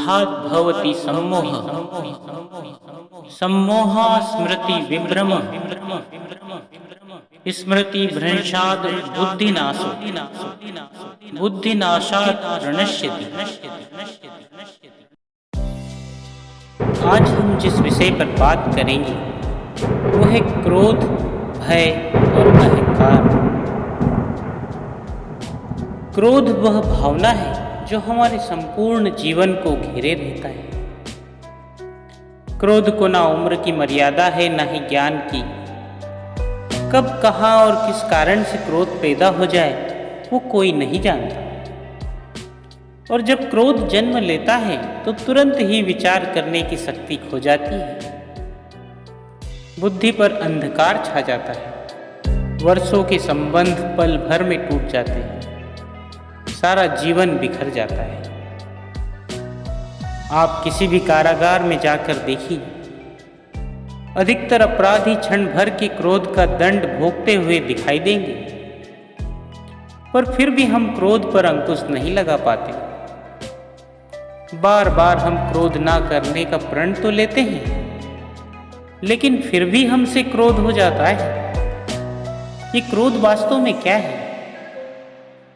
क्रोधात् भवति सम्मोह, सम्मोहा स्मृति विभ्रम, स्मृति भ्रंशात् बुद्धिनाशो, बुद्धिनाशात् प्रणश्यति। आज हम जिस विषय पर बात करेंगे वो है क्रोध, भय और अहंकार। क्रोध वह भावना है जो हमारे संपूर्ण जीवन को घेरे रहता है। क्रोध को ना उम्र की मर्यादा है ना ही ज्ञान की। कब, कहाँ और किस कारण से क्रोध पैदा हो जाए वो कोई नहीं जानता। और जब क्रोध जन्म लेता है तो तुरंत ही विचार करने की शक्ति खो जाती है। बुद्धि पर अंधकार छा जाता है। वर्षों के संबंध पल भर में टूट जाते हैं। सारा जीवन बिखर जाता है। आप किसी भी कारागार में जाकर देखिए, अधिकतर अपराधी क्षण भर के क्रोध का दंड भोगते हुए दिखाई देंगे, पर फिर भी हम क्रोध पर अंकुश नहीं लगा पाते। बार बार हम क्रोध ना करने का प्रण तो लेते हैं, लेकिन फिर भी हमसे क्रोध हो जाता है। ये क्रोध वास्तव में क्या है,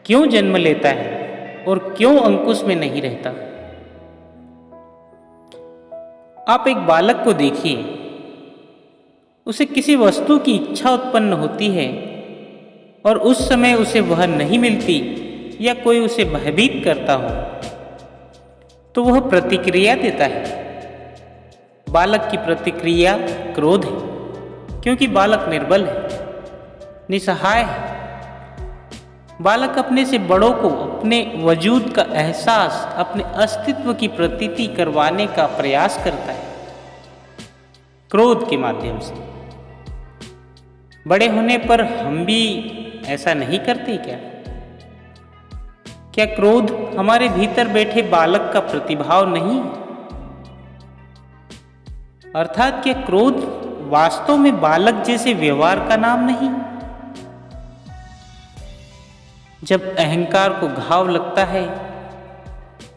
क्यों जन्म लेता है और क्यों अंकुश में नहीं रहता? आप एक बालक को देखिए, उसे किसी वस्तु की इच्छा उत्पन्न होती है और उस समय उसे वह नहीं मिलती या कोई उसे भयभीत करता हो तो वह प्रतिक्रिया देता है। बालक की प्रतिक्रिया क्रोध है, क्योंकि बालक निर्बल है, निसहाय है। बालक अपने से बड़ों को अपने वजूद का एहसास, अपने अस्तित्व की प्रतीति करवाने का प्रयास करता है क्रोध के माध्यम से। बड़े होने पर हम भी ऐसा नहीं करते क्या? क्या क्रोध हमारे भीतर बैठे बालक का प्रतिभाव नहीं है? अर्थात क्या क्रोध वास्तव में बालक जैसे व्यवहार का नाम नहीं? जब अहंकार को घाव लगता है,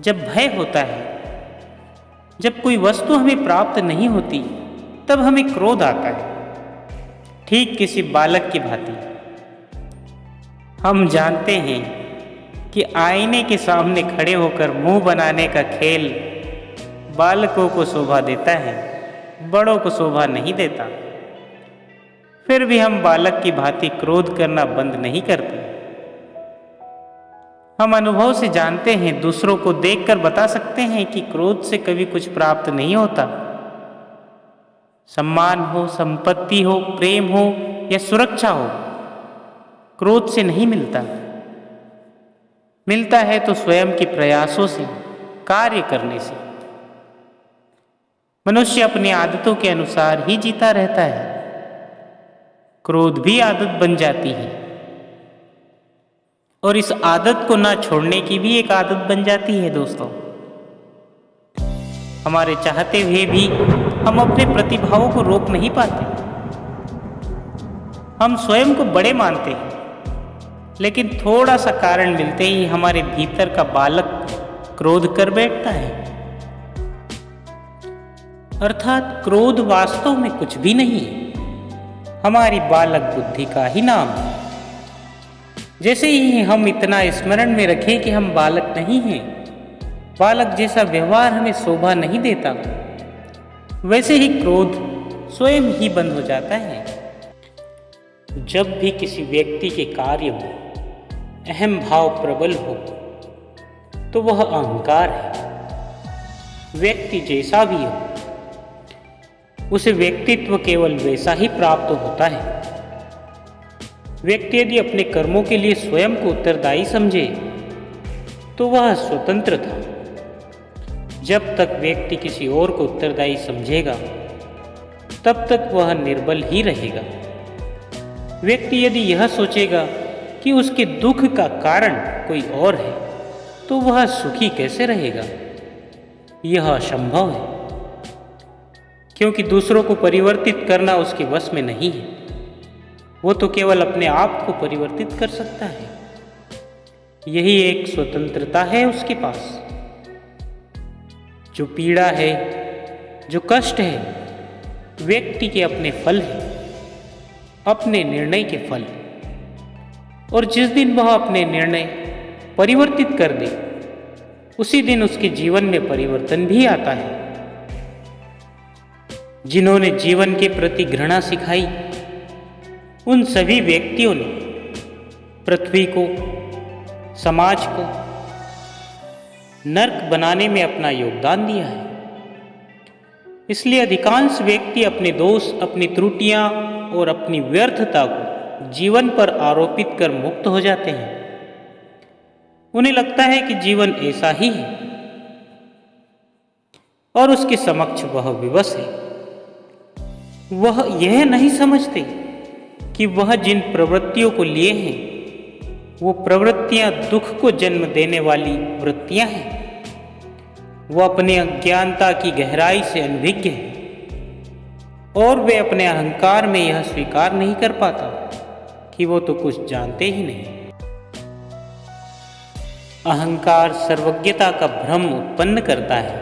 जब भय होता है, जब कोई वस्तु हमें प्राप्त नहीं होती, तब हमें क्रोध आता है, ठीक किसी बालक की भांति। हम जानते हैं कि आईने के सामने खड़े होकर मुंह बनाने का खेल बालकों को शोभा देता है, बड़ों को शोभा नहीं देता। फिर भी हम बालक की भांति क्रोध करना बंद नहीं करते। हम अनुभव से जानते हैं, दूसरों को देखकर बता सकते हैं कि क्रोध से कभी कुछ प्राप्त नहीं होता। सम्मान हो, संपत्ति हो, प्रेम हो या सुरक्षा हो, क्रोध से नहीं मिलता। मिलता है तो स्वयं के प्रयासों से, कार्य करने से। मनुष्य अपनी आदतों के अनुसार ही जीता रहता है। क्रोध भी आदत बन जाती है, और इस आदत को ना छोड़ने की भी एक आदत बन जाती है। दोस्तों, हमारे चाहते हुए भी हम अपने प्रतिभावों को रोक नहीं पाते। हम स्वयं को बड़े मानते हैं, लेकिन थोड़ा सा कारण मिलते ही हमारे भीतर का बालक क्रोध कर बैठता है। अर्थात क्रोध वास्तव में कुछ भी नहीं है, हमारी बालक बुद्धि का ही नाम है। जैसे ही हम इतना स्मरण में रखें कि हम बालक नहीं हैं, बालक जैसा व्यवहार हमें शोभा नहीं देता, वैसे ही क्रोध स्वयं ही बंद हो जाता है। जब भी किसी व्यक्ति के कार्य में अहम भाव प्रबल हो तो वह अहंकार है। व्यक्ति जैसा भी हो, उसे व्यक्तित्व केवल वैसा ही प्राप्त होता है। व्यक्ति यदि अपने कर्मों के लिए स्वयं को उत्तरदायी समझे तो वह स्वतंत्र था। जब तक व्यक्ति किसी और को उत्तरदायी समझेगा, तब तक वह निर्बल ही रहेगा। व्यक्ति यदि यह सोचेगा कि उसके दुख का कारण कोई और है, तो वह सुखी कैसे रहेगा? यह असंभव है, क्योंकि दूसरों को परिवर्तित करना उसके वश में नहीं है। वो तो केवल अपने आप को परिवर्तित कर सकता है। यही एक स्वतंत्रता है उसके पास। जो पीड़ा है, जो कष्ट है, व्यक्ति के अपने फल है, अपने निर्णय के फल। और जिस दिन वह अपने निर्णय परिवर्तित कर दे, उसी दिन उसके जीवन में परिवर्तन भी आता है। जिन्होंने जीवन के प्रति घृणा सिखाई, उन सभी व्यक्तियों ने पृथ्वी को, समाज को नर्क बनाने में अपना योगदान दिया है। इसलिए अधिकांश व्यक्ति अपने दोष, अपनी त्रुटियां और अपनी व्यर्थता को जीवन पर आरोपित कर मुक्त हो जाते हैं। उन्हें लगता है कि जीवन ऐसा ही है और उसके समक्ष वह विवश है। वह यह नहीं समझते कि वह जिन प्रवृत्तियों को लिए हैं, वो प्रवृत्तियां दुख को जन्म देने वाली वृत्तियां हैं। वो अपने अज्ञानता की गहराई से अनभिज्ञ है और वे अपने अहंकार में यह स्वीकार नहीं कर पाता कि वो तो कुछ जानते ही नहीं। अहंकार सर्वज्ञता का भ्रम उत्पन्न करता है।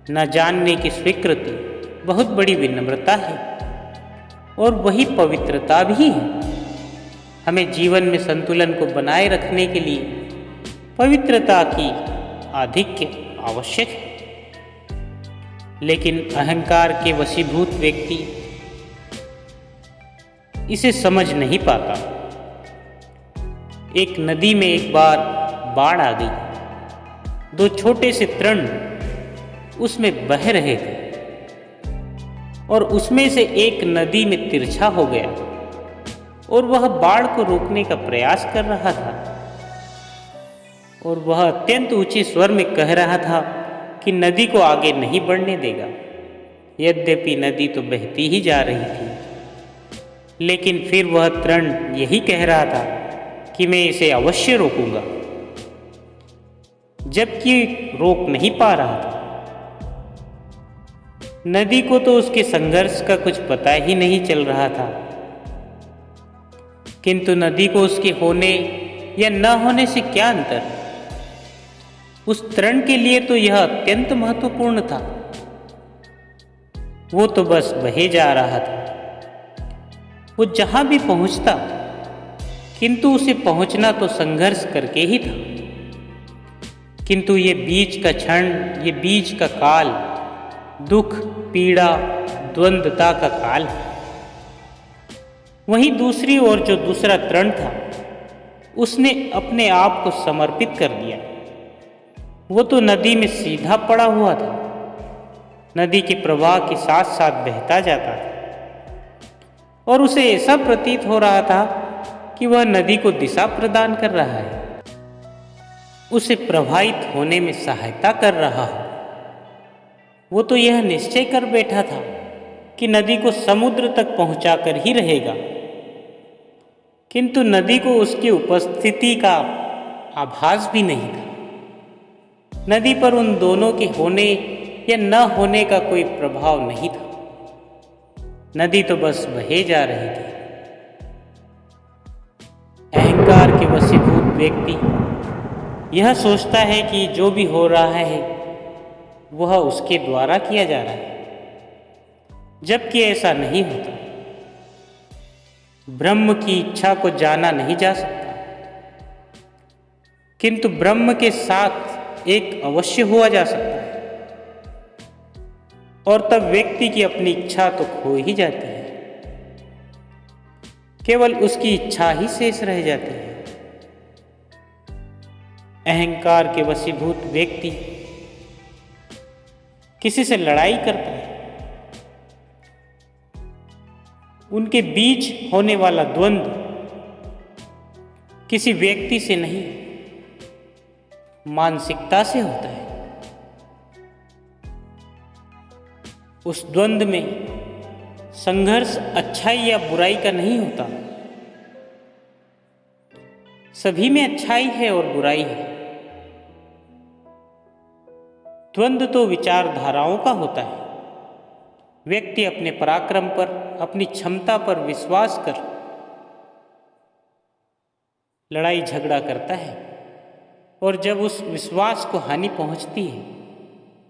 न जानने की स्वीकृति बहुत बड़ी विनम्रता है और वही पवित्रता भी है। हमें जीवन में संतुलन को बनाए रखने के लिए पवित्रता की आधिक्य आवश्यक है। लेकिन अहंकार के वशीभूत व्यक्ति इसे समझ नहीं पाता। एक नदी में एक बार बाढ़ आ गई। दो छोटे से तृण उसमें बह रहे थे और उसमें से एक नदी में तिरछा हो गया और वह बाढ़ को रोकने का प्रयास कर रहा था। और वह अत्यंत ऊंचे स्वर में कह रहा था कि नदी को आगे नहीं बढ़ने देगा। यद्यपि नदी तो बहती ही जा रही थी, लेकिन फिर वह तृण यही कह रहा था कि मैं इसे अवश्य रोकूंगा, जबकि रोक नहीं पा रहा था। नदी को तो उसके संघर्ष का कुछ पता ही नहीं चल रहा था, किंतु नदी को उसके होने या न होने से क्या अंतर? उस तृण के लिए तो यह अत्यंत महत्वपूर्ण था। वो तो बस बहे जा रहा था। वो जहां भी पहुंचता, किंतु उसे पहुंचना तो संघर्ष करके ही था। किंतु ये बीच का क्षण, ये बीच का काल दुख, पीड़ा, द्वंद्वता का काल है। वहीं दूसरी ओर जो दूसरा तृण था, उसने अपने आप को समर्पित कर दिया। वो तो नदी में सीधा पड़ा हुआ था, नदी के प्रवाह के साथ साथ बहता जाता था और उसे ऐसा प्रतीत हो रहा था कि वह नदी को दिशा प्रदान कर रहा है, उसे प्रवाहित होने में सहायता कर रहा हो। वो तो यह निश्चय कर बैठा था कि नदी को समुद्र तक पहुंचाकर ही रहेगा, किंतु नदी को उसकी उपस्थिति का आभास भी नहीं था। नदी पर उन दोनों के होने या न होने का कोई प्रभाव नहीं था। नदी तो बस बहे जा रही थी। अहंकार के वशीभूत व्यक्ति यह सोचता है कि जो भी हो रहा है वह उसके द्वारा किया जा रहा है, जबकि ऐसा नहीं होता। ब्रह्म की इच्छा को जाना नहीं जा सकता, किंतु ब्रह्म के साथ एक अवश्य हुआ जा सकता है। और तब व्यक्ति की अपनी इच्छा तो खो ही जाती है, केवल उसकी इच्छा ही शेष रह जाती है। अहंकार के वशीभूत व्यक्ति किसी से लड़ाई करता है। उनके बीच होने वाला द्वंद्व किसी व्यक्ति से नहीं, मानसिकता से होता है। उस द्वंद्व में संघर्ष अच्छाई या बुराई का नहीं होता। सभी में अच्छाई है और बुराई है। द्वंद्व तो विचारधाराओं का होता है। व्यक्ति अपने पराक्रम पर, अपनी क्षमता पर विश्वास कर लड़ाई झगड़ा करता है, और जब उस विश्वास को हानि पहुंचती है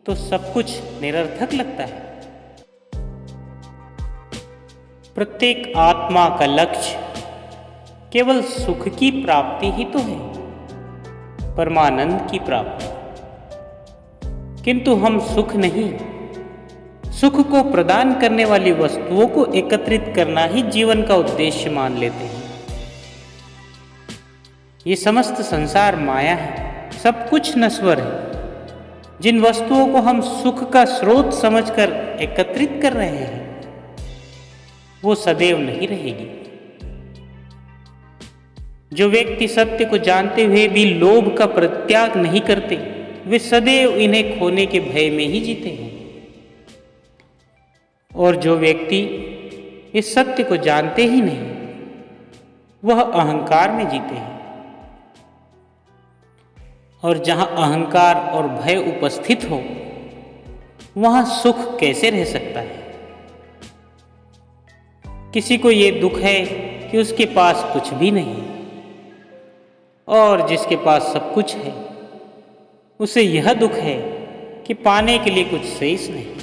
तो सब कुछ निरर्थक लगता है। प्रत्येक आत्मा का लक्ष्य केवल सुख की प्राप्ति ही तो है, परमानंद की प्राप्ति। किंतु हम सुख नहीं, सुख को प्रदान करने वाली वस्तुओं को एकत्रित करना ही जीवन का उद्देश्य मान लेते हैं। ये समस्त संसार माया है, सब कुछ नश्वर है। जिन वस्तुओं को हम सुख का स्रोत समझकर एकत्रित कर रहे हैं, वो सदैव नहीं रहेगी। जो व्यक्ति सत्य को जानते हुए भी लोभ का परित्याग नहीं करते, वे सदैव इन्हें खोने के भय में ही जीते हैं। और जो व्यक्ति इस सत्य को जानते ही नहीं, वह अहंकार में जीते हैं। और जहां अहंकार और भय उपस्थित हो, वहां सुख कैसे रह सकता है? किसी को ये दुख है कि उसके पास कुछ भी नहीं, और जिसके पास सब कुछ है, उसे यह दुख है कि पाने के लिए कुछ शेष नहीं।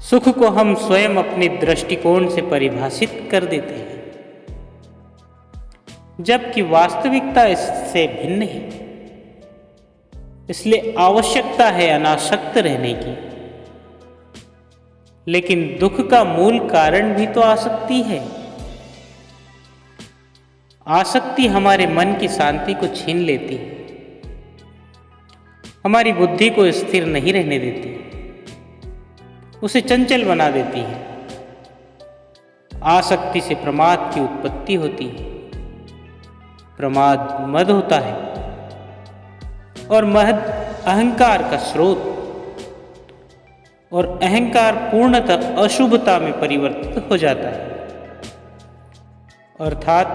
सुख को हम स्वयं अपने दृष्टिकोण से परिभाषित कर देते हैं, जबकि वास्तविकता इससे भिन्न है। इसलिए आवश्यकता है अनासक्त रहने की। लेकिन दुख का मूल कारण भी तो आसक्ति है। आसक्ति हमारे मन की शांति को छीन लेती है, हमारी बुद्धि को स्थिर नहीं रहने देती, उसे चंचल बना देती है। आसक्ति से प्रमाद की उत्पत्ति होती है। प्रमाद मद होता है, और मद अहंकार का स्रोत, और अहंकार पूर्णतः अशुभता में परिवर्तित हो जाता है। अर्थात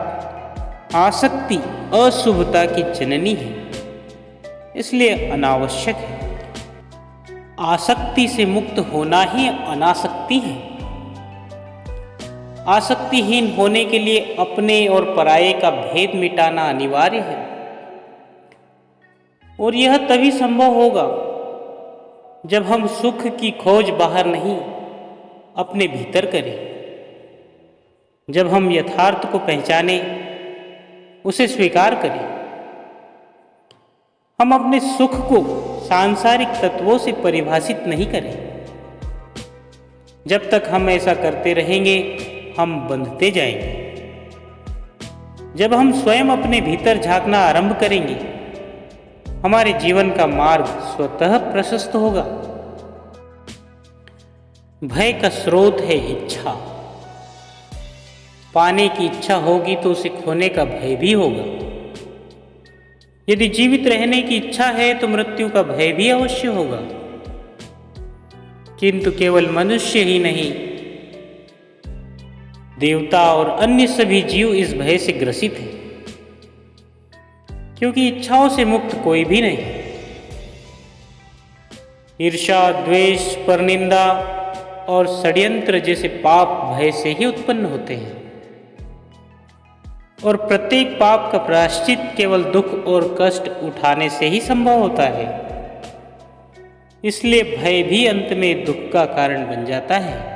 आसक्ति अशुभता की जननी है, इसलिए अनावश्यक है। आसक्ति से मुक्त होना ही अनासक्ति है। आसक्तिहीन होने के लिए अपने और पराये का भेद मिटाना अनिवार्य है, और यह तभी संभव होगा जब हम सुख की खोज बाहर नहीं, अपने भीतर करें। जब हम यथार्थ को पहचाने, उसे स्वीकार करें। हम अपने सुख को सांसारिक तत्वों से परिभाषित नहीं करें। जब तक हम ऐसा करते रहेंगे, हम बंधते जाएंगे। जब हम स्वयं अपने भीतर झांकना आरंभ करेंगे, हमारे जीवन का मार्ग स्वतः प्रशस्त होगा। भय का स्रोत है इच्छा। पाने की इच्छा होगी तो उसे खोने का भय भी होगा। यदि जीवित रहने की इच्छा है तो मृत्यु का भय भी अवश्य होगा। किंतु केवल मनुष्य ही नहीं, देवता और अन्य सभी जीव इस भय से ग्रसित हैं, क्योंकि इच्छाओं से मुक्त कोई भी नहीं। ईर्ष्या, द्वेष, परनिंदा और षड्यंत्र जैसे पाप भय से ही उत्पन्न होते हैं, और प्रत्येक पाप का प्रायश्चित केवल दुख और कष्ट उठाने से ही संभव होता है। इसलिए भय भी अंत में दुख का कारण बन जाता है।